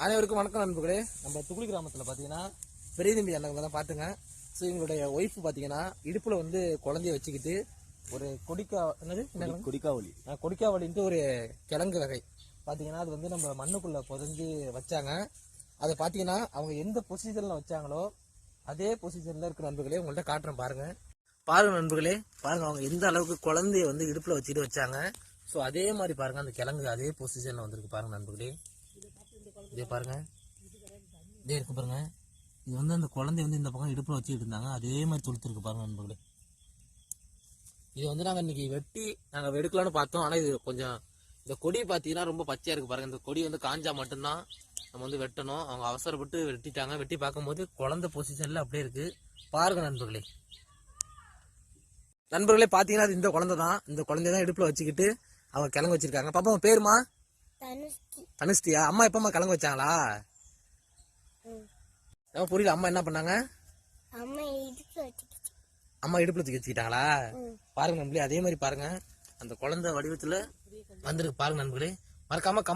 அனைவருக்கும் வணக்கம் நண்பர்களே. நம்ம துகுளி கிராமத்தில் பார்த்தீங்கன்னா பெரிய தம்பி அண்ணங்களை தான் பார்த்துங்க. ஸோ எங்களுடைய ஒய்ஃப் பார்த்தீங்கன்னா இடுப்பில் வந்து குழந்தைய வச்சுக்கிட்டு ஒரு கொடிக்காவலின்ட்டு ஒரு கிழங்கு வகை பார்த்தீங்கன்னா அது வந்து நம்ம மண்ணுக்குள்ளே புதைஞ்சு வச்சாங்க. அதை பார்த்தீங்கன்னா அவங்க எந்த பொசிஷனில் வச்சாங்களோ அதே பொசிஷனில் இருக்கிற நண்பர்களே உங்கள்கிட்ட காட்டுறேன் பாருங்க நண்பர்களே. பாருங்க அவங்க எந்த அளவுக்கு குழந்தைய வந்து இடுப்பில் வச்சுட்டு வச்சாங்க. ஸோ அதே மாதிரி பாருங்க அந்த கிழங்கு அதே பொசிஷனில் வந்திருக்கு பாருங்க நண்பர்களே. இதே பாருங்க, இதே இருக்கு பாருங்க. இது வந்து அந்த குழந்தை வந்து இந்த பக்கம் இடுப்புல வச்சுட்டு இருந்தாங்க, அதே மாதிரி தொழுத்துருக்கு பாருங்க நண்பர்களே. இது வந்து நாங்கள் இன்னைக்கு வெட்டி நாங்கள் எடுக்கலான்னு பார்த்தோம். ஆனால் இது கொஞ்சம் இந்த கொடி பார்த்தீங்கன்னா ரொம்ப பச்சையா இருக்கு பாருங்க. இந்த கொடி வந்து காஞ்சா மட்டும்தான் நம்ம வந்து வெட்டணும். அவங்க அவசரப்பட்டு வெட்டிட்டாங்க. வெட்டி பார்க்கும்போது குழந்தை பொசிஷன்ல அப்படியே இருக்கு பாருங்க நண்பர்களே. பார்த்தீங்கன்னா அது இந்த குழந்தை தான். இந்த குழந்தைய தான் இடுப்புல வச்சுக்கிட்டு அவங்க கிழங்கு வச்சிருக்காங்க. பாப்பா பேருமா? தனுஷ்டியா? அம்மா எப்பமா கிழங்கு வச்சாங்களா? புரியல. அம்மா என்ன பண்ணாங்க? அம்மா இடுப்புல தூக்கி வச்சுக்கிட்டாங்களா? பாருங்க நண்பர்களே, அதே மாதிரி பாருங்க அந்த குழந்தை வடிவத்துல வந்திருக்கு பாருங்க நண்பர்களே. மறக்காம கமெண்ட்